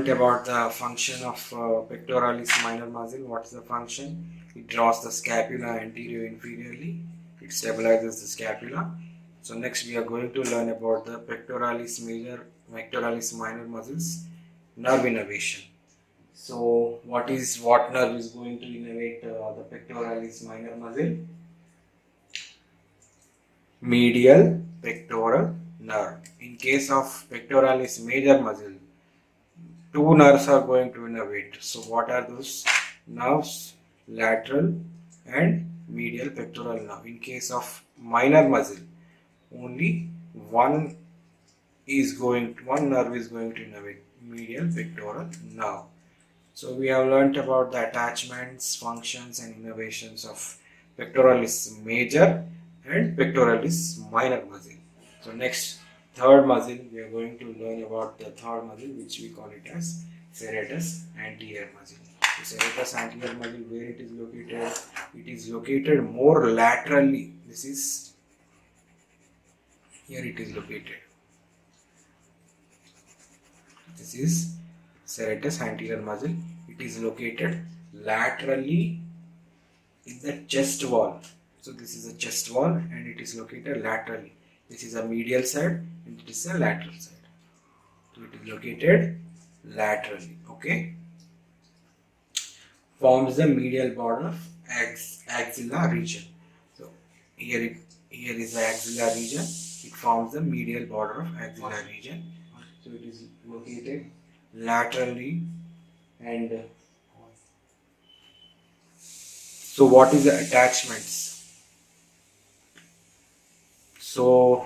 learnt about the function of pectoralis minor muscle. What is the function? It draws the scapula anterior inferiorly. It stabilizes the scapula. So next we are going to learn about the pectoralis minor muscles nerve innervation. So what nerve is going to innervate the pectoralis minor muscle? Medial pectoral nerve. In case of pectoralis major muscle, two nerves are going to innervate. So what are those nerves? Lateral and medial pectoral nerve. In case of minor muscle, only one nerve is going to innervate, medial pectoral nerve. So we have learnt about the attachments, functions and innervations of pectoralis major and pectoralis minor muscle. So next, third muscle, we are going to learn about the third muscle, which we call it as serratus anterior muscle. The serratus anterior muscle, where it is located? It is located more laterally. Here it is located. This is serratus anterior muscle. It is located laterally in the chest wall. So this is a chest wall and it is located laterally. This is a medial side and it is a lateral side. So it is located laterally. Okay. Forms the medial border of axilla region. So here is the axilla region. It forms the medial border of axilla region. So it is located laterally. And so what is the attachments? So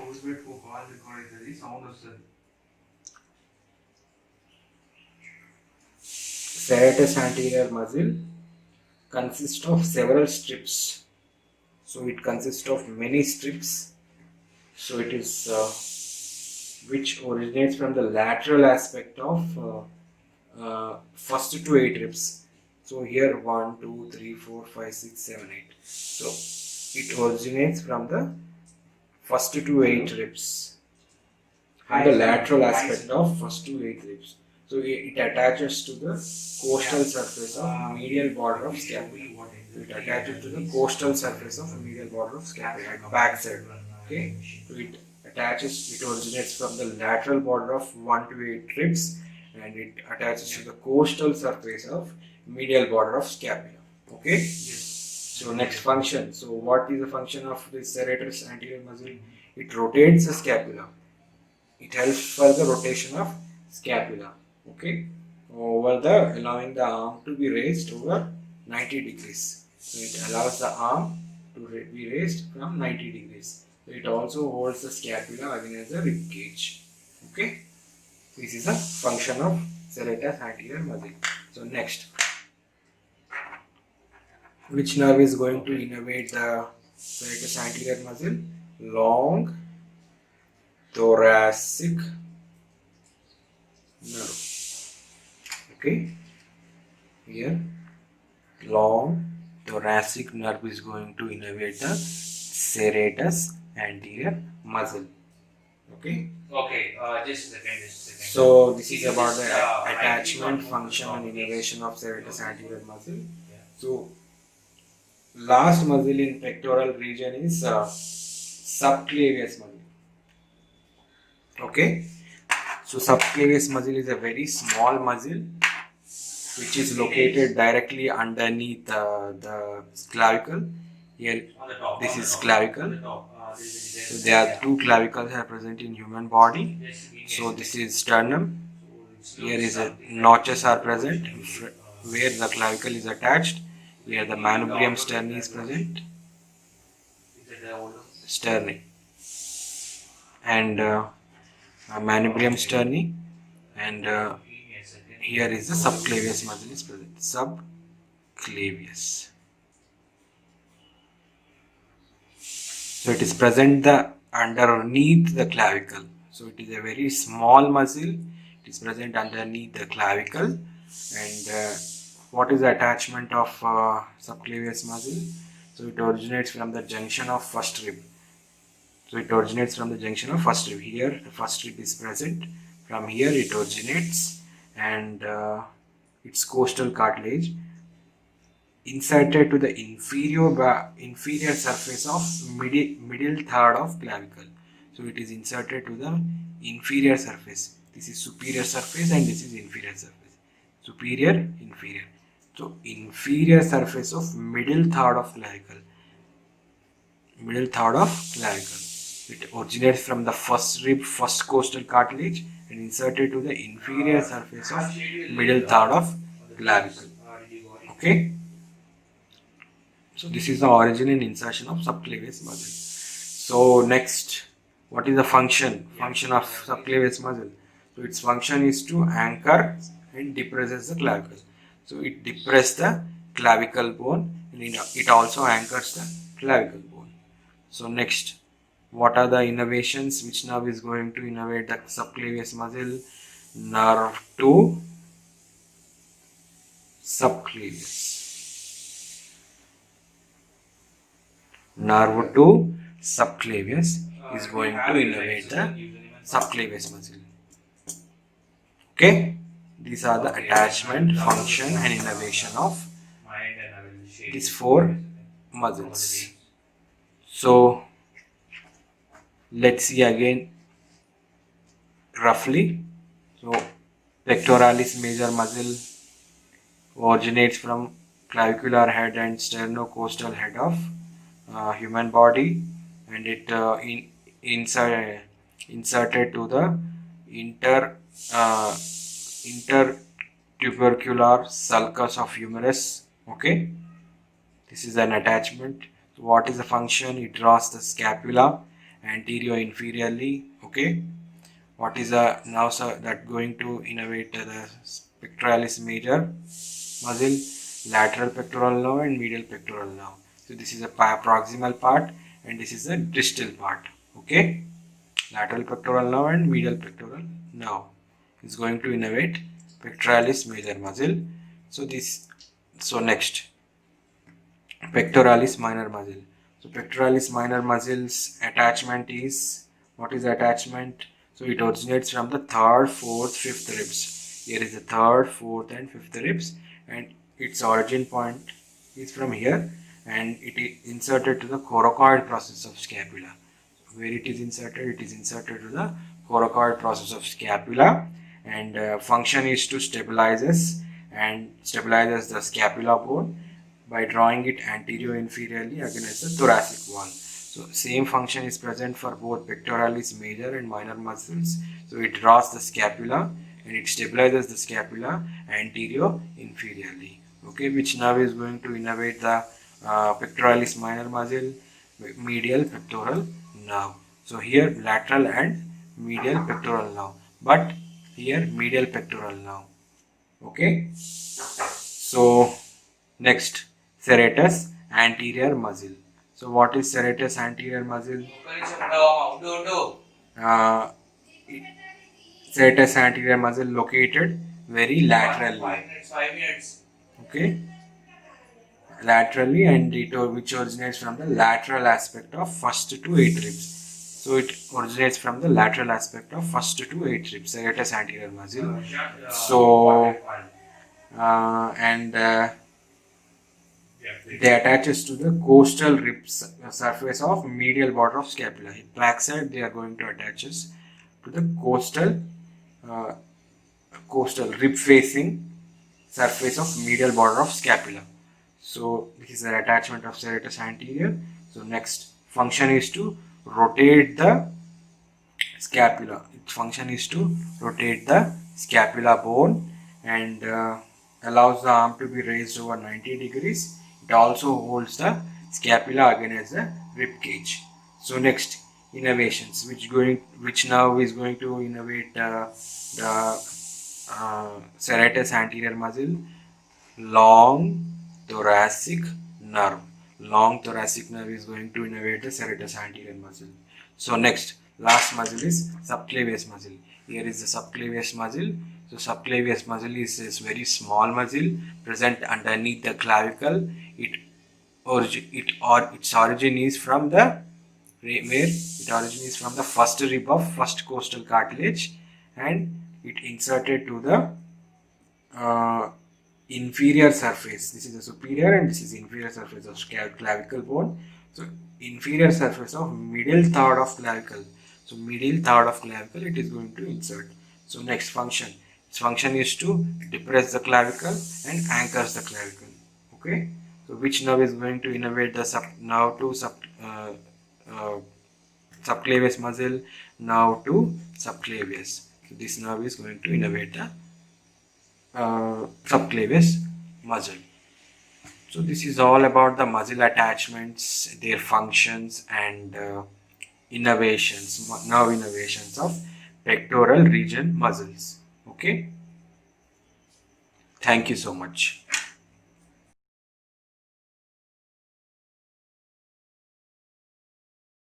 serratus anterior muscle consists of several strips. So it consists of many strips. So it is which originates from the lateral aspect of first to 8 ribs. So here 1, 2, 3, 4, 5, 6, 7, 8. So it originates from the first to 8 ribs. From the lateral aspect of first to 8 ribs. So it attaches to the costal surface of medial border of scapula. So it attaches to the costal surface of medial border of scapula at back side. Okay. So it originates from the lateral border of 1 to 8 ribs and it attaches to the costal surface of medial border of scapula. Okay. So next function. So what is the function of this serratus anterior muscle? It rotates the scapula. It helps for the rotation of scapula. Okay. Allowing the arm to be raised over 90 degrees. So it allows the arm to be raised from 90 degrees. So it also holds the scapula against the rib cage. Okay. This is a function of serratus anterior muscle. So next, which nerve is going to innervate the serratus anterior muscle? Long thoracic nerve. Okay, here long thoracic nerve is going to innervate the serratus anterior muscle. Okay. Just a second. So this is about the attachment, function and innervation of serratus anterior muscle. So last muscle in pectoral region is subclavius muscle. Okay. So subclavius muscle is a very small muscle which is located directly underneath the clavicle. Here, this is clavicle. So there are two clavicles are present in human body. So this is sternum. Here is notches are present where the clavicle is attached. Here the manubrium sterni is present. Sterni. And manubrium sterni. And here is the subclavius muscle is present. Subclavius. So it is present underneath the clavicle. So it is a very small muscle. It is present underneath the clavicle. And what is the attachment of subclavius muscle? So it originates from the junction of first rib. Here the first rib is present. From here it originates and its costal cartilage inserted to the inferior surface of middle third of clavicle. So it is inserted to the inferior surface. This is superior surface and this is inferior surface. Superior, inferior. So inferior surface of middle third of clavicle. Middle third of clavicle. It originates from the first rib, first costal cartilage, and inserted to the inferior surface of middle third of clavicle. Okay. So this is the origin and insertion of subclavius muscle. So next, what is the function of subclavius muscle? So its function is to anchor and depresses the clavicle. So it depresses the clavicle bone and it also anchors the clavicle bone. So next, what are the innervations? Which nerve is going to innervate the subclavius muscle? Nerve 2 subclavius. Nerve 2 subclavius is going to innervate the subclavius muscle. Okay, these are the attachment, function, and innervation of these 4 muscles. So let's see again roughly. So pectoralis major muscle originates from clavicular head and sternocostal head of human body, and it inserted to the intertubercular sulcus of humerus. Okay, this is an attachment. So what is the function? It draws the scapula anterior inferiorly. Okay, what is the now that going to innervate the pectoralis major muscle? Lateral pectoral nerve and medial pectoral nerve. So this is a proximal part and this is a distal part. Okay, lateral pectoral nerve and medial pectoral nerve is going to innervate pectoralis major muscle. So next, pectoralis minor muscle. So pectoralis minor muscle's attachment is, what is the attachment? So it originates from the 3rd, 4th, 5th ribs. Here is the 3rd, 4th and 5th ribs, and its origin point is from here, and it is inserted to the coracoid process of scapula. Where it is inserted to the coracoid process of scapula, and function is to stabilizes the scapula bone by drawing it anterior inferiorly against the thoracic wall. So same function is present for both pectoralis major and minor muscles. So it draws the scapula and it stabilizes the scapula anterior inferiorly. Okay, which nerve is going to innervate the pectoralis minor muscle? Medial pectoral nerve. So here lateral and medial pectoral nerve, but here medial pectoral nerve. Okay. So next, serratus anterior muscle. So what is serratus anterior muscle? Serratus anterior muscle located very laterally. 5 minutes. Okay, laterally, and which originates from the lateral aspect of first to 8 ribs. So it originates from the lateral aspect of first to 8 ribs, serratus anterior muscle. So they attaches to the costal ribs surface of medial border of scapula. In backside, they are going to attach us to the costal rib facing surface of medial border of scapula. So this is an attachment of serratus anterior. So next function is to rotate the scapula. Its function is to rotate the scapula bone and allows the arm to be raised over 90 degrees. It also holds the scapula against the rib cage. So next, innervations. Which nerve is going to innervate the serratus anterior muscle? Long thoracic nerve. Long thoracic nerve is going to innervate the serratus anterior muscle. So next, last muscle is subclavius muscle. Here is the subclavius muscle. So subclavius muscle is a very small muscle present underneath the clavicle. Its origin is from the first rib of first costal cartilage, and it inserted to the inferior surface. This is the superior and this is inferior surface of clavicle bone. So inferior surface of middle third of clavicle. So middle third of clavicle it is going to insert. So next function. Its function is to depress the clavicle and anchors the clavicle. Okay. So which nerve is going to innervate the subclavius muscle, now to subclavius. So this nerve is going to innervate the subclavius muscle. So this is all about the muscle attachments, their functions and innervations, nerve innervations of pectoral region muscles. Okay. Thank you so much.